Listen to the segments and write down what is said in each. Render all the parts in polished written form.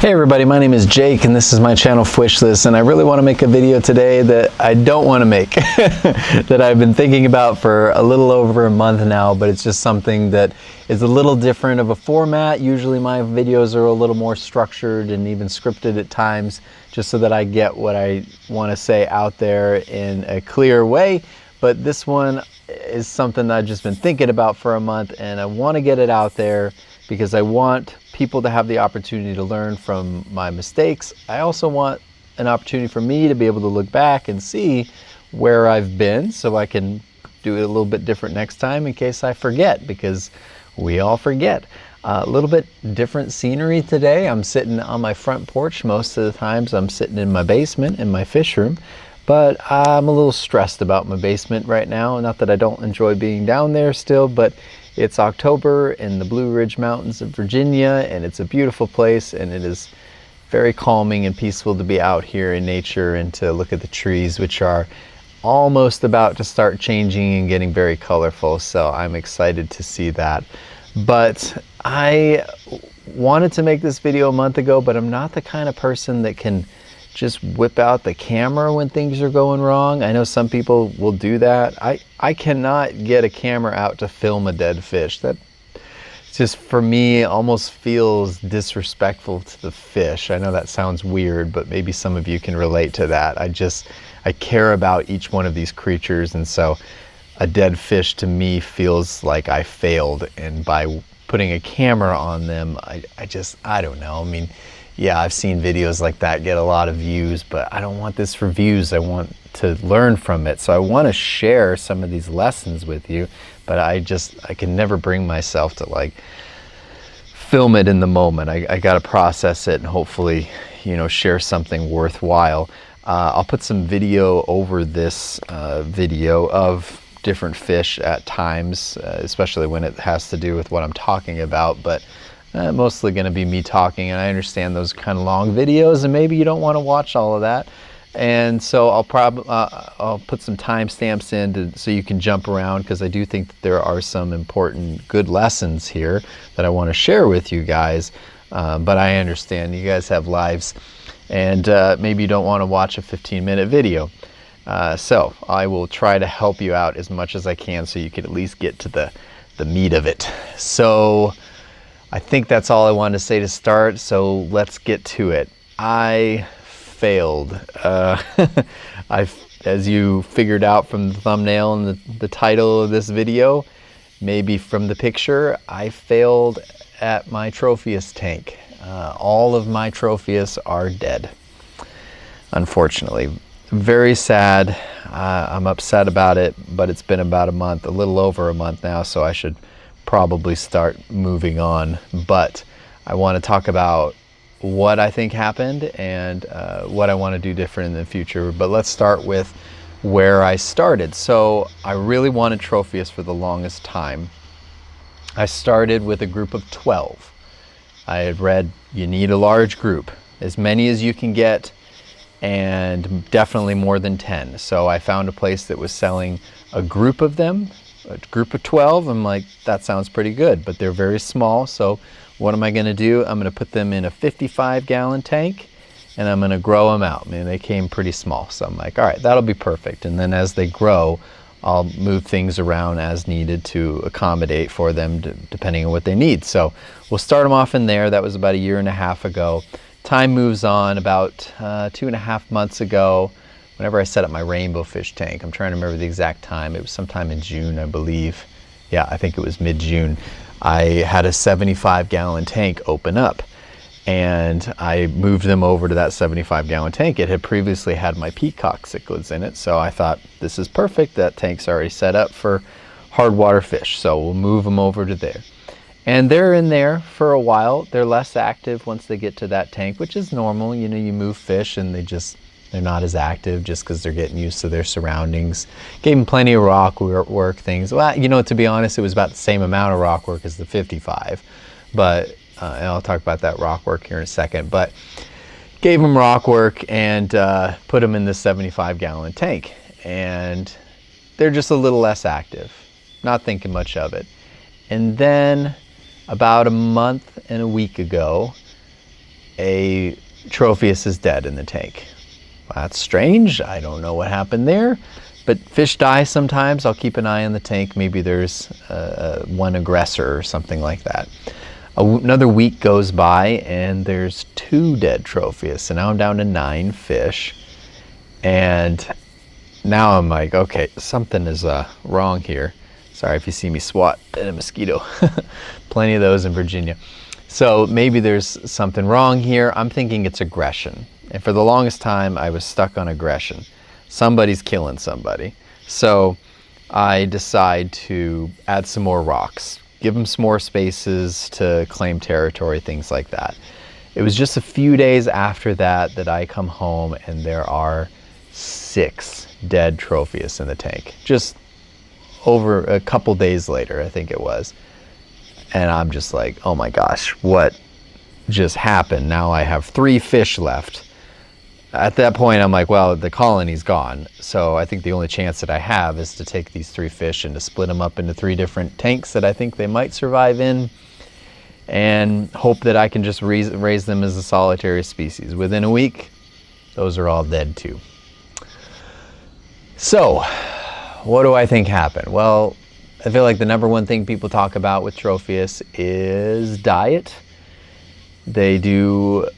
Hey everybody, my name is Jake and this is my channel Fishroom, and I really want to make a video today that I don't want to make that I've been thinking about for a little over a month now, but it's just something that is a little different of a format. Usually my videos are a little more structured and even scripted at times, just so that I get what I want to say out there in a clear way. But this one is something that I've just been thinking about for a month, and I want to get it out there because I want people to have the opportunity to learn from my mistakes. I also want an opportunity for me to be able to look back and see where I've been, so I can do it a little bit different next time in case I forget, because we all forget. A little bit different scenery today. I'm sitting on my front porch. Most of the times I'm sitting in my basement in my fish room, but I'm a little stressed about my basement right now. Not that I don't enjoy being down there still, but it's October in the Blue Ridge Mountains of Virginia, and it's a beautiful place, and it is very calming and peaceful to be out here in nature and to look at the trees, which are almost about to start changing and getting very colorful. So I'm excited to see that. But I wanted to make this video a month ago, but I'm not the kind of person that can just whip out the camera when things are going wrong. I know some people will do that. I cannot get a camera out to film a dead fish. That just, for me, almost feels disrespectful to the fish. I know that sounds weird, but maybe some of you can relate to that. I care about each one of these creatures, and so a dead fish to me feels like I failed, and by putting a camera on them, I don't know. I mean, yeah, I've seen videos like that get a lot of views, but I don't want this for views. I want to learn from it. So I want to share some of these lessons with you, but I can never bring myself to like film it in the moment. I got to process it and hopefully, share something worthwhile. I'll put some video over this video of different fish at times, especially when it has to do with what I'm talking about, but mostly going to be me talking, and I understand those kind of long videos, and maybe you don't want to watch all of that, and so I'll put some timestamps in so you can jump around, because I do think that there are some important good lessons here that I want to share with you guys. But I understand you guys have lives, and maybe you don't want to watch a 15-minute video. So I will try to help you out as much as I can so you can at least get to the meat of it. So I think that's all I wanted to say to start, so let's get to it. I failed. As you figured out from the thumbnail and the title of this video, maybe from the picture, I failed at my Tropheus tank. All of my Tropheus are dead, unfortunately. Very sad. I'm upset about it, but it's been about a month, a little over a month now, so I should probably start moving on. But I want to talk about what I think happened and what I want to do different in the future. But let's start with where I started. So I really wanted Tropheus for the longest time. I started with a group of 12. I had read you need a large group, as many as you can get, and definitely more than 10. So I found a place that was selling a group of them, a group of 12. I'm like, that sounds pretty good, but they're very small. So what am I going to do? I'm going to put them in a 55-gallon tank, and I'm going to grow them out. I mean, they came pretty small, so I'm like, all right, that'll be perfect. And then as they grow, I'll move things around as needed to accommodate for them, depending on what they need. So we'll start them off in there. That was about a year and a half ago. Time moves on. About 2.5 months ago, whenever I set up my rainbow fish tank, I'm trying to remember the exact time. It was sometime in June, I believe. Yeah, I think it was mid-June. I had a 75-gallon tank open up, and I moved them over to that 75-gallon tank. It had previously had my peacock cichlids in it, so I thought, this is perfect. That tank's already set up for hard water fish, so we'll move them over to there. And they're in there for a while. They're less active once they get to that tank, which is normal. You move fish and they're not as active just because they're getting used to their surroundings. Gave them plenty of rock work things. Well, to be honest, it was about the same amount of rock work as the 55. But, and I'll talk about that rock work here in a second. But gave them rock work and put them in the 75-gallon tank. And they're just a little less active. Not thinking much of it. And then about a month and a week ago, a Tropheus is dead in the tank. That's strange. I don't know what happened there, but fish die sometimes. I'll keep an eye on the tank. Maybe there's one aggressor or something like that. Another week goes by and there's 2 dead Tropheus. So now I'm down to 9 fish. And now I'm like, okay, something is wrong here. Sorry if you see me swat at a mosquito. Plenty of those in Virginia. So maybe there's something wrong here. I'm thinking it's aggression. And for the longest time, I was stuck on aggression. Somebody's killing somebody. So I decide to add some more rocks, give them some more spaces to claim territory, things like that. It was just a few days after that that I come home and there are 6 dead Tropheus in the tank. Just over a couple days later, I think it was. And I'm just like, oh my gosh, what just happened? Now I have 3 fish left. At that point, I'm like, well, the colony's gone. So I think the only chance that I have is to take these 3 fish and to split them up into 3 different tanks that I think they might survive in, and hope that I can just raise them as a solitary species. Within a week, those are all dead too. So what do I think happened? Well, I feel like the number one thing people talk about with Tropheus is diet. They do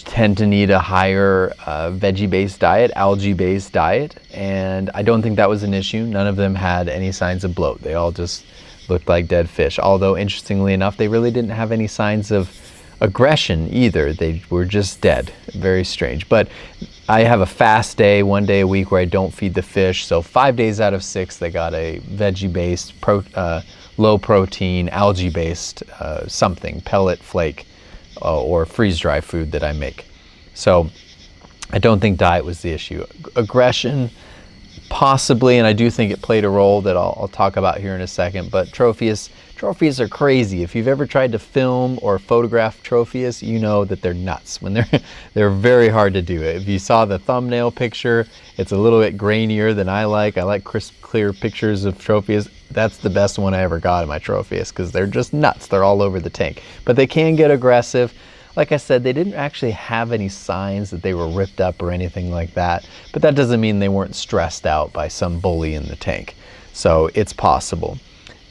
tend to need a higher veggie-based diet, algae-based diet, and I don't think that was an issue. None of them had any signs of bloat. They all just looked like dead fish. Although, interestingly enough, they really didn't have any signs of aggression either. They were just dead. Very strange. But I have a fast day, 1 day a week, where I don't feed the fish. So 5 days out of 6, they got a veggie-based, low protein, algae-based something, pellet, flake, or freeze-dry food that I make. So I don't think diet was the issue. Aggression, possibly, and I do think it played a role that I'll talk about here in a second, but Tropheus are crazy. If you've ever tried to film or photograph Tropheus, you know that they're nuts. When they're very hard to do. If you saw the thumbnail picture, it's a little bit grainier than I like. I like crisp, clear pictures of Tropheus. That's the best one I ever got in my Tropheus because they're just nuts. They're all over the tank. But they can get aggressive. Like I said, they didn't actually have any signs that they were ripped up or anything like that. But that doesn't mean they weren't stressed out by some bully in the tank. So it's possible.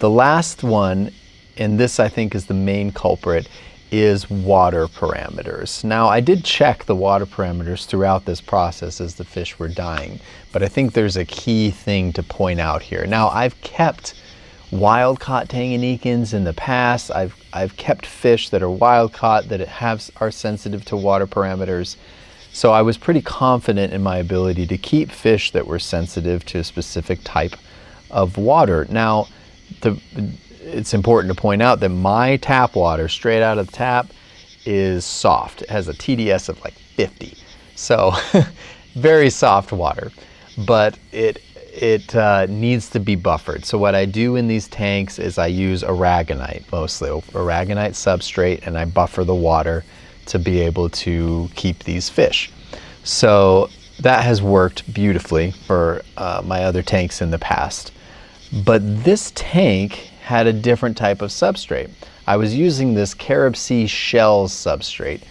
The last one, and this I think is the main culprit, is water parameters. Now, I did check the water parameters throughout this process as the fish were dying, but I think there's a key thing to point out here. Now, I've kept wild-caught Tanganyikans in the past. I've kept fish that are wild-caught that are sensitive to water parameters. So I was pretty confident in my ability to keep fish that were sensitive to a specific type of water. Now, it's important to point out that my tap water, straight out of the tap, is soft. It has a TDS of like 50. So very soft water, but it needs to be buffered. So what I do in these tanks is I use aragonite, mostly aragonite substrate, and I buffer the water to be able to keep these fish. So that has worked beautifully for my other tanks in the past. But this tank had a different type of substrate. I was using this Carib Sea shells substrate.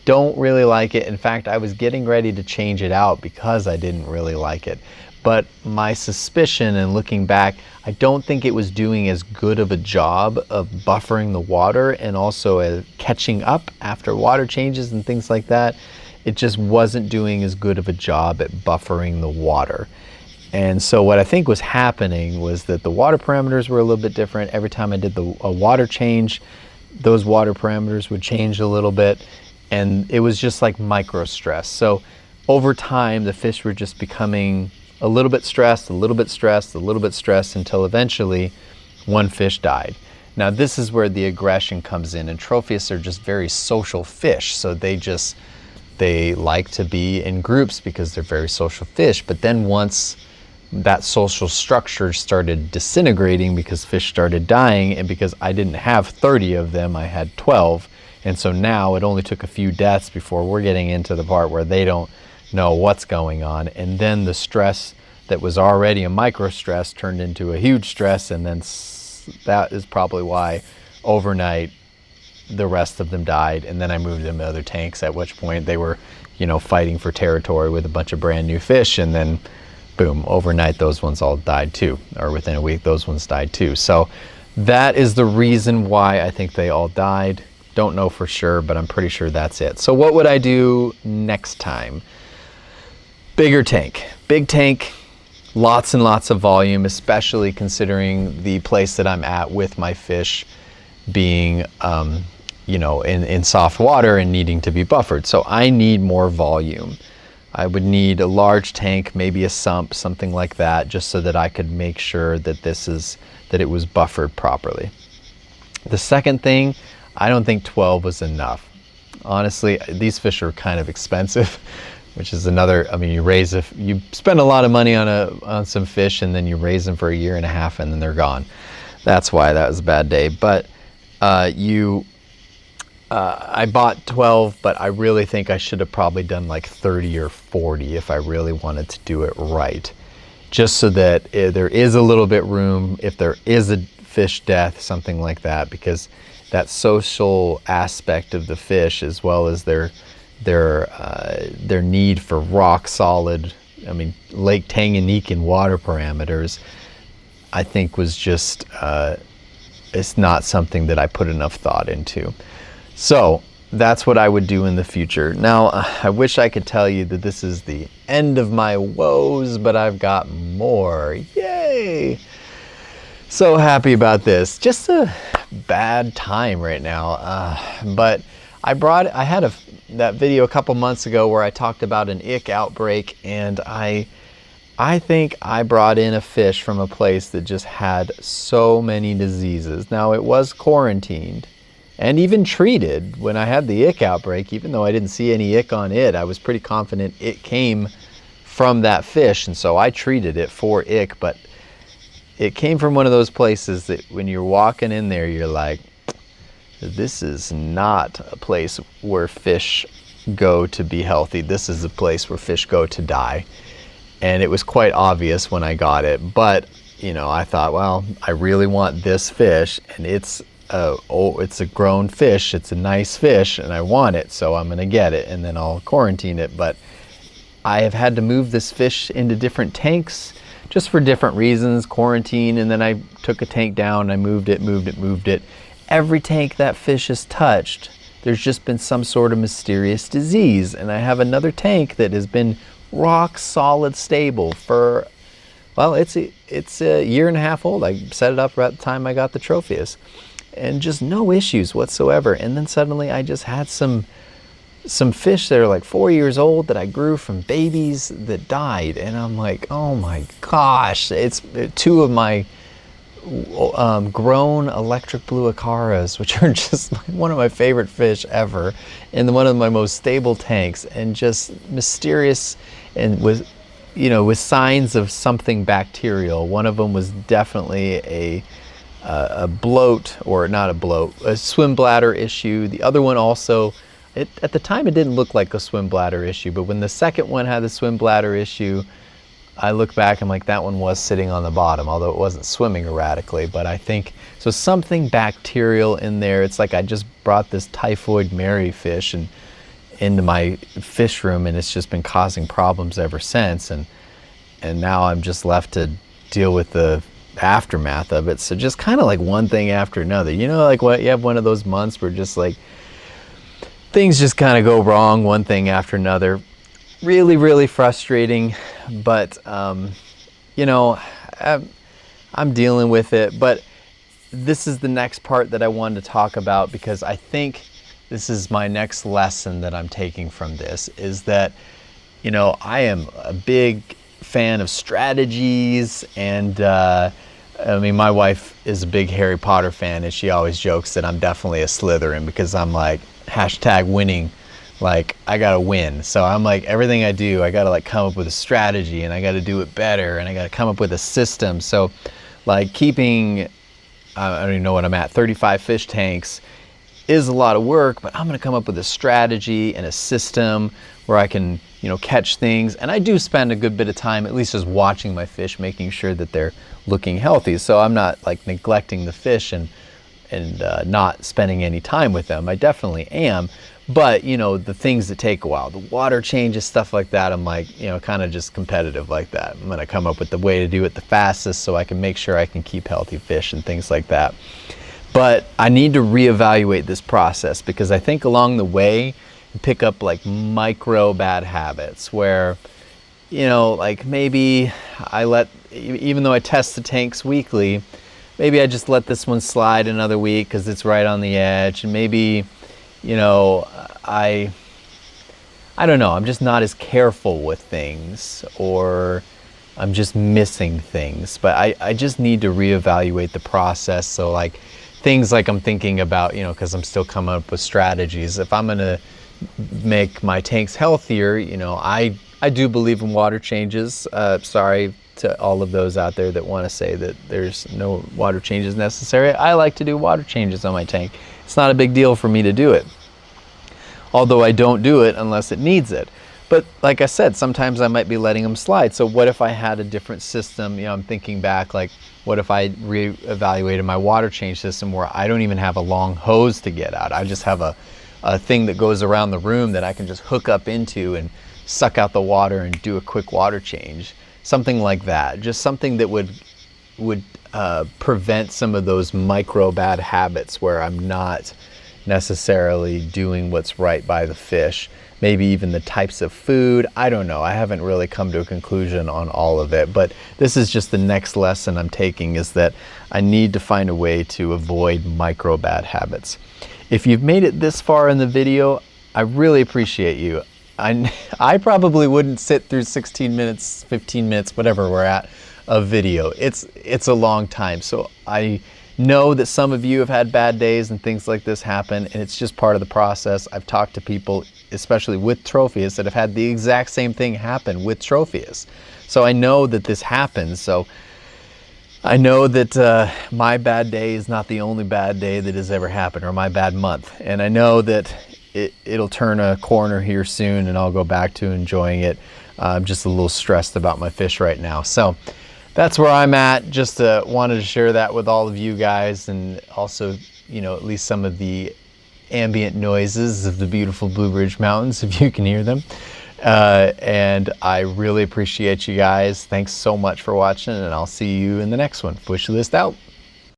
Don't really like it. In fact, I was getting ready to change it out because I didn't really like it. But my suspicion, and looking back, I don't think it was doing as good of a job of buffering the water and also catching up after water changes and things like that. It just wasn't doing as good of a job at buffering the water. And so what I think was happening was that the water parameters were a little bit different. Every time I did a water change, those water parameters would change a little bit, and it was just like micro stress. So over time, the fish were just becoming a little bit stressed, a little bit stressed, a little bit stressed, until eventually one fish died. Now this is where the aggression comes in, and Tropheus are just very social fish. So they like to be in groups because they're very social fish. But then once that social structure started disintegrating because fish started dying, and because I didn't have 30 of them, I had 12. And so now it only took a few deaths before we're getting into the part where they don't know what's going on. And then the stress that was already a micro stress turned into a huge stress. And then that is probably why overnight the rest of them died, and then I moved them to other tanks, at which point they were, you know, fighting for territory with a bunch of brand new fish, and then boom, overnight those ones all died too, or within a week those ones died too. So that is the reason why I think they all died. Don't know for sure, but I'm pretty sure that's it. So what would I do next time? Bigger tank. Big tank, lots and lots of volume, especially considering the place that I'm at with my fish being, you know, in soft water and needing to be buffered. So I need more volume. I would need a large tank, maybe a sump, something like that, just so that I could make sure that that it was buffered properly. The second thing, I don't think 12 was enough. Honestly, these fish are kind of expensive, which is another, I mean, you spend a lot of money on some fish, and then you raise them for a year and a half and then they're gone. That's why that was a bad day. But I bought 12, but I really think I should have probably done like 30 or 40 if I really wanted to do it right. Just so that there is a little bit room if there is a fish death, something like that, because that social aspect of the fish, as well as their need for rock solid, I mean, Lake Tanganyika water parameters, I think was just, it's not something that I put enough thought into. So that's what I would do in the future. Now, I wish I could tell you that this is the end of my woes, but I've got more. Yay! So happy about this. Just a bad time right now. But I had that video a couple months ago where I talked about an ick outbreak, and I think I brought in a fish from a place that just had so many diseases. Now, it was quarantined and even treated when I had the ick outbreak. Even though I didn't see any ick on it, I was pretty confident it came from that fish, and so I treated it for ick. But it came from one of those places that when you're walking in there, you're like, this is not a place where fish go to be healthy. This is a place where fish go to die. And it was quite obvious when I got it. But, you know, I thought, well, I really want this fish, and it's a grown fish, it's a nice fish, and I want it, so I'm gonna get it, and then I'll quarantine it. But I have had to move this fish into different tanks just for different reasons, quarantine, and then I took a tank down, I moved it. Every tank that fish has touched, there's just been some sort of mysterious disease. And I have another tank that has been rock solid stable for, well, it's a year and a half old. I set it up right at the time I got the Tropheus, and just no issues whatsoever. And then suddenly I just had some fish that are like 4 years old that I grew from babies that died, and I'm like, oh my gosh. It's two of my grown electric blue acaras, which are just one of my favorite fish ever, and one of my most stable tanks, and just mysterious, and with signs of something bacterial. One of them was definitely a bloat, or not a bloat, a swim bladder issue. The other one also, at the time it didn't look like a swim bladder issue, but when the second one had the swim bladder issue, I look back, I'm like, that one was sitting on the bottom, although it wasn't swimming erratically. But I think, so something bacterial in there. It's like I just brought this typhoid moorii fish into my fish room, and it's just been causing problems ever since. And now I'm just left to deal with the aftermath of it. So just kind of like one thing after another. You know, like what, you have one of those months where just like things just kind of go wrong, one thing after another. Really, really frustrating, but you know, I'm dealing with it. But this is the next part that I wanted to talk about, because I think this is my next lesson that I'm taking from this, is that, you know, I am a big fan of strategies, and I mean, my wife is a big Harry Potter fan, and she always jokes that I'm definitely a Slytherin, because I'm like, #winning. Like, I gotta win. So I'm like, everything I do, I gotta like come up with a strategy, and I gotta do it better, and I gotta come up with a system. So like keeping, I don't even know what I'm at, 35 fish tanks is a lot of work, but I'm gonna come up with a strategy and a system where I can, you know, catch things. And I do spend a good bit of time at least just watching my fish, making sure that they're looking healthy. So I'm not like neglecting the fish and not spending any time with them. I definitely am. But, you know, the things that take a while, the water changes, stuff like that, I'm like, you know, kind of just competitive like that. I'm going to come up with the way to do it the fastest so I can make sure I can keep healthy fish and things like that. But I need to reevaluate this process, because I think along the way, you pick up like micro bad habits where, you know, like maybe even though I test the tanks weekly, maybe I just let this one slide another week because it's right on the edge. And maybe, you know, I don't know, I'm just not as careful with things, or I'm just missing things. But I just need to reevaluate the process. So like things like I'm thinking about, you know, because I'm still coming up with strategies. If I'm going to make my tanks healthier, you know, I do believe in water changes. Sorry to all of those out there that want to say that there's no water changes necessary. I like to do water changes on my tank. It's not a big deal for me to do it, although I don't do it unless it needs it. But like I said, sometimes I might be letting them slide. So what if I had a different system? You know, I'm thinking back, like, what if I reevaluated my water change system where I don't even have a long hose to get out? I just have a thing that goes around the room that I can just hook up into and suck out the water and do a quick water change. Something like that. Just something that would prevent some of those micro bad habits where I'm not necessarily doing what's right by the fish. Maybe even the types of food. I don't know. I haven't really come to a conclusion on all of it, but this is just the next lesson I'm taking, is that I need to find a way to avoid micro bad habits. If you've made it this far in the video, I really appreciate you. I probably wouldn't sit through 16 minutes, 15 minutes, whatever we're at, of video. It's a long time. So I know that some of you have had bad days and things like this happen, and it's just part of the process. I've talked to people, especially with Tropheus, that have had the exact same thing happen with Tropheus. So I know that this happens. So I know that my bad day is not the only bad day that has ever happened, or my bad month. And I know that it'll turn a corner here soon and I'll go back to enjoying it. I'm just a little stressed about my fish right now. So that's where I'm at. Just wanted to share that with all of you guys, and also, you know, at least some of the ambient noises of the beautiful Blue Ridge Mountains, if you can hear them. And I really appreciate you guys. Thanks so much for watching, and I'll see you in the next one. Fish List out.